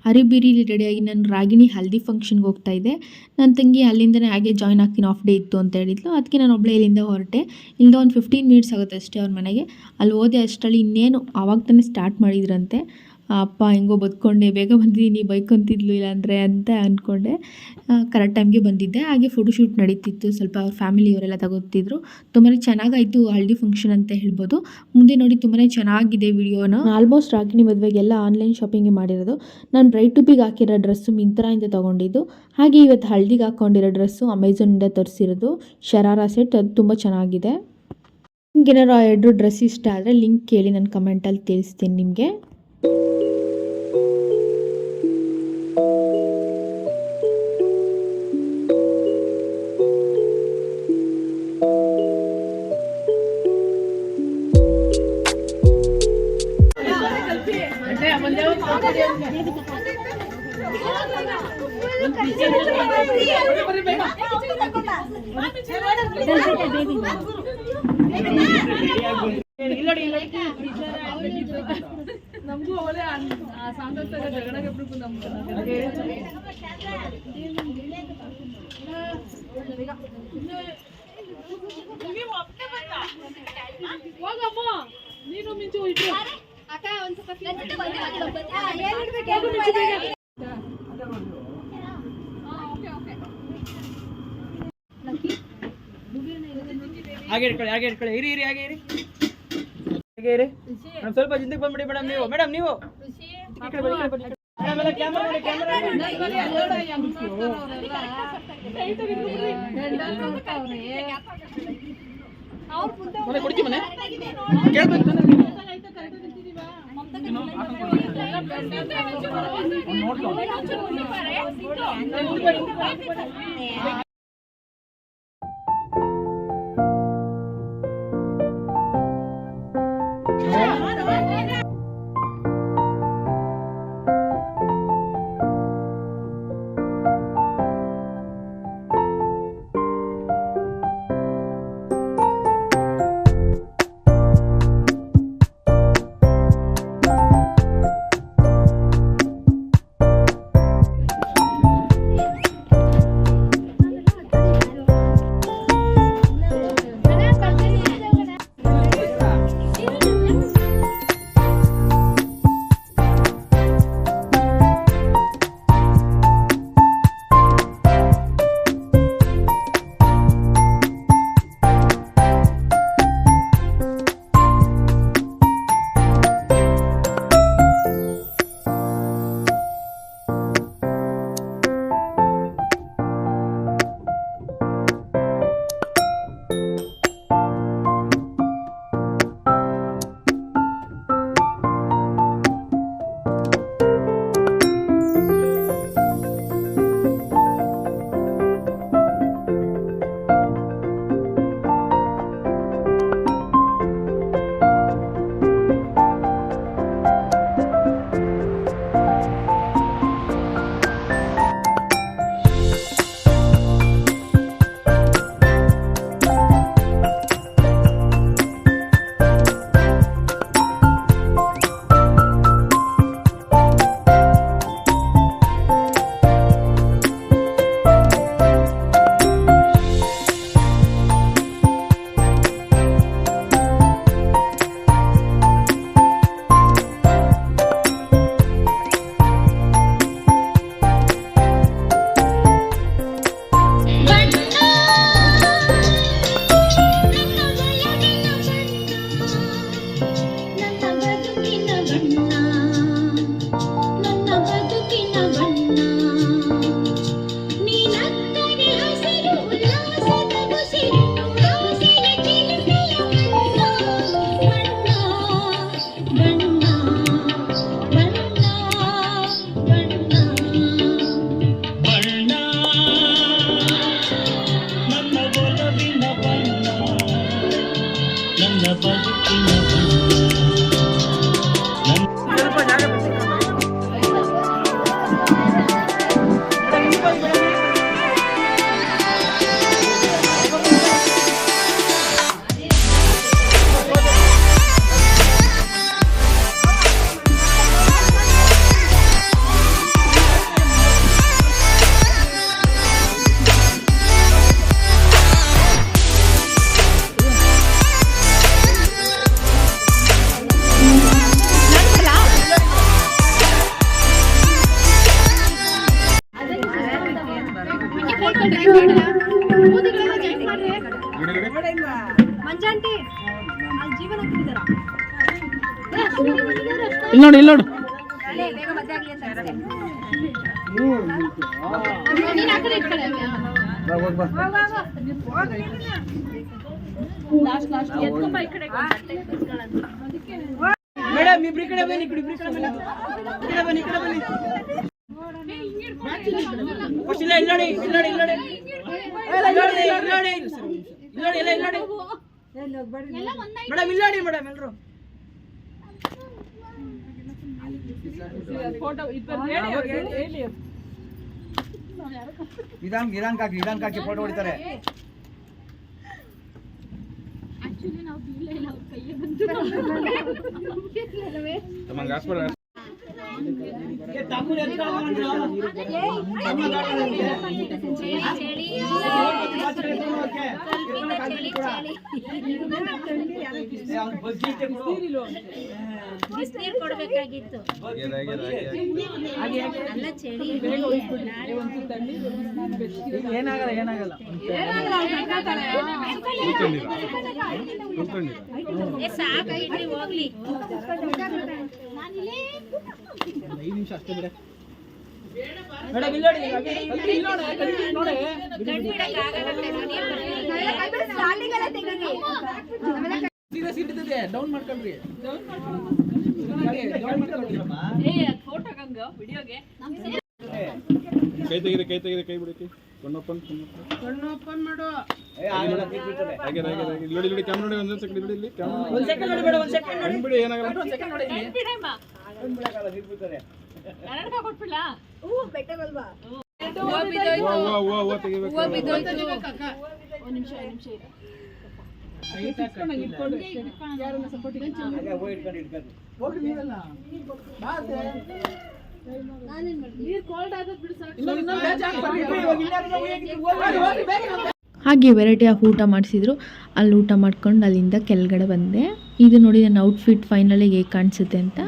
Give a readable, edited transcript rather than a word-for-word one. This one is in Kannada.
ಹರಿಬಿರಿಲಿ ರೆಡಿಯಾಗಿ ನಾನು ರಾಗಿಣಿ ಹಲ್ದಿ ಫಂಕ್ಷನ್ಗೆ ಹೋಗ್ತಾ ಇದ್ದೆ. ನನ್ನ ತಂಗಿ ಅಲ್ಲಿಂದನೇ ಹಾಗೆ ಜಾಯ್ನ್ ಆಗ್ತೀನಿ, ಆಫ್ ಡೇ ಇತ್ತು ಅಂತ ಹೇಳಿದ್ಲು. ಅದಕ್ಕೆ ನಾನು ಒಬ್ಬಳೇ ಇಲ್ಲಿಂದ ಹೊರಟೆ. ಇಲ್ಲಿಂದ ಒಂದು 15 ಮಿನಿಟ್ಸ್ ಆಗುತ್ತೆ ಅಷ್ಟೇ ಅವ್ರ ಮನೆಗೆ. ಅಲ್ಲಿ ಹೋದೆ ಅಷ್ಟರಲ್ಲಿ ಇನ್ನೇನು ಆವಾಗ ತಾನೇ ಸ್ಟಾರ್ಟ್ ಮಾಡಿದ್ರಂತೆ. ಅಪ್ಪ ಹೆಂಗೋ ಬದುಕೊಂಡೆ, ಬೇಗ ಬಂದಿದ್ದೀನಿ, ಬೈಕೊಂತಿದ್ಲು ಇಲ್ಲಾಂದರೆ ಅಂತ ಅಂದ್ಕೊಂಡೆ. ಕರೆಕ್ಟ್ ಟೈಮ್ಗೆ ಬಂದಿದ್ದೆ. ಹಾಗೆ ಫೋಟೋಶೂಟ್ ನಡೀತಿತ್ತು, ಸ್ವಲ್ಪ ಅವ್ರ ಫ್ಯಾಮಿಲಿಯವರೆಲ್ಲ ತಗೋತಿದ್ರು. ತುಂಬಾ ಚೆನ್ನಾಗಾಯಿತು ಹಲ್ದಿ ಫಂಕ್ಷನ್ ಅಂತ ಹೇಳ್ಬೋದು. ಮುಂದೆ ನೋಡಿ ತುಂಬಾ ಚೆನ್ನಾಗಿದೆ ವಿಡಿಯೋನ. ಆಲ್ಮೋಸ್ಟ್ ರಾಗಿಣಿ ಮದುವೆಗೆಲ್ಲ ಆನ್ಲೈನ್ ಶಾಪಿಂಗ್ ಮಾಡಿರೋದು. ನಾನು ಬ್ರೈಡ್ ಟು ಬಿಗೆ ಹಾಕಿರೋ ಡ್ರೆಸ್ಸು ಮಿಂತ್ರಾಯಿಂದ ತೊಗೊಂಡಿದ್ದು. ಹಾಗೆ ಇವತ್ತು ಹಲ್ದಿಗೆ ಹಾಕ್ಕೊಂಡಿರೋ ಡ್ರೆಸ್ಸು ಅಮೆಝಾನಿಂದ ತರಿಸಿರೋದು ಶರಾರಾ ಸೆಟ್. ಅದು ತುಂಬ ಚೆನ್ನಾಗಿದೆ. ನಿಮ್ಗೇನಾರು ಆ 2 ಡ್ರೆಸ್ ಇಷ್ಟ ಆದರೆ ಲಿಂಕ್ ಕೇಳಿ ನಾನು ಕಮೆಂಟಲ್ಲಿ ತಿಳಿಸ್ತೀನಿ ನಿಮಗೆ. ನಮಗೂ ಅವಳೆ ಸಾಂದರ್ಥ ಜಗಳಗೆ ಬಿಡ್ಬೋದು ನಮ್ಗೆ. ಹೋಗಮ್ಮ ನೀನು ಮಿಂಚು ಇಟ್ಟು ಅಕ್ಕ ಒಂದು ಸ್ವಲ್ಪ ಹಾಗೆ ಇಟ್ಕೊಳ್ಳಿ ಇರಿ ಹಾಗೆ ಇರಿ ಸ್ವಲ್ಪ ಹಿಂದಕ್ಕೆ ಬಂದ್ಬಿಡಿ ಮೇಡಮ್ ನೀವು ಕೊಡ್ತೀವಿ ಮನೆ ಕೇಳ್ಬೇಕು ನೋಡಿ ಇಲ್ಲಿ ನೋಡು ಮೇಡಮ್ ಇಬ್ರು ಈ ಕಡೆ ಬನ್ನಿ ಈ ಕಡೆ ಬನ್ನಿ ಫಸ್ಟ್ ಇಲ್ಲ ಇಲ್ಲಿ ನೋಡಿ ಮೇಡಮ್ ಇಲ್ಲಿ ನೋಡಿ ಮೇಡಮ್ ಎಲ್ಲರೂ ನಿಧಾನ ಕಾಕಿ ಫೋಟೋ ಹೊಡಿತಾರೆ. ಬಿಸಿನೀರು ಕೊಡ್ಬೇಕಾಗಿತ್ತು ಅಲ್ಲ ಚಳಿ ಏನಾಗಲ್ಲ ಸಾಕಾಗಿಟ್ರಿ ಹೋಗ್ಲಿ 5 ನಿಮಿಷ ಅಷ್ಟೇ ಬಿಡ ಮೇಡಮ್ ಇಲ್ಲಿ ನೋಡಿ ಸಿಡ್ತದೆ ಡೌನ್ ಮಾಡ್ಕೊಳ್ರಿ ಕೈ ತೆಗಿದೆ ಕೈ ಬಿಡಕ್ಕೆ ಕಣ್ಣು ಓಪನ್ ಮಾಡು ನೋಡಿ ಕ್ಯಾಮ್ರಾ ನೋಡಿ ಒಂದೊಂದು ಸೆಕೆಂಡ್ ಇಲ್ಲಿ ಒಂದು ಸೆಕೆಂಡ್ ನೋಡಿ ಬೇಡ ಒಂದು ಸೆಕೆಂಡ್ ನೋಡಿ ಬಿಡಿ ಏನಾಗಲ್ಲ ಒಂದು ಸೆಕೆಂಡ್ ನೋಡಿ ಬಿಡಮ್ಮ ಬಿಡಕಲ್ಲ ಸಿಡ್ಬಿಡ್ತಾರೆ ಕನ್ನಡ ಕೊಟ್ಬಿಡಲಾ ಬೆಟ್ಟಗಲ್ವಾ ಓ ತೆಗಿಬೇಕು ಓ ಬಿದ್ದೋಯ್ತು ಒಂದು ನಿಮಿಷ ಇರು ಯಾರನ್ನ ಸಪೋರ್ಟ್ ಹೋಗ್ರಿ ನೀವೆಲ್ಲ ನೀರು ಕೋಲ್ಡ್ ಆದದ್ದು ಬಿಡು ಸಾಕು. ಹಾಗೆ ವೆರೈಟಿ ಆಫ್ ಊಟ ಮಾಡಿಸಿದ್ರು. ಅಲ್ಲಿ ಊಟ ಮಾಡ್ಕೊಂಡು ಅಲ್ಲಿಂದ ಕೆಳಗಡೆ ಬಂದೆ. ಇದು ನೋಡಿ ನನ್ನ ಔಟ್ಫಿಟ್ ಫೈನಲಿಗೆ ಹೇಗೆ ಕಾಣಿಸುತ್ತೆ ಅಂತ.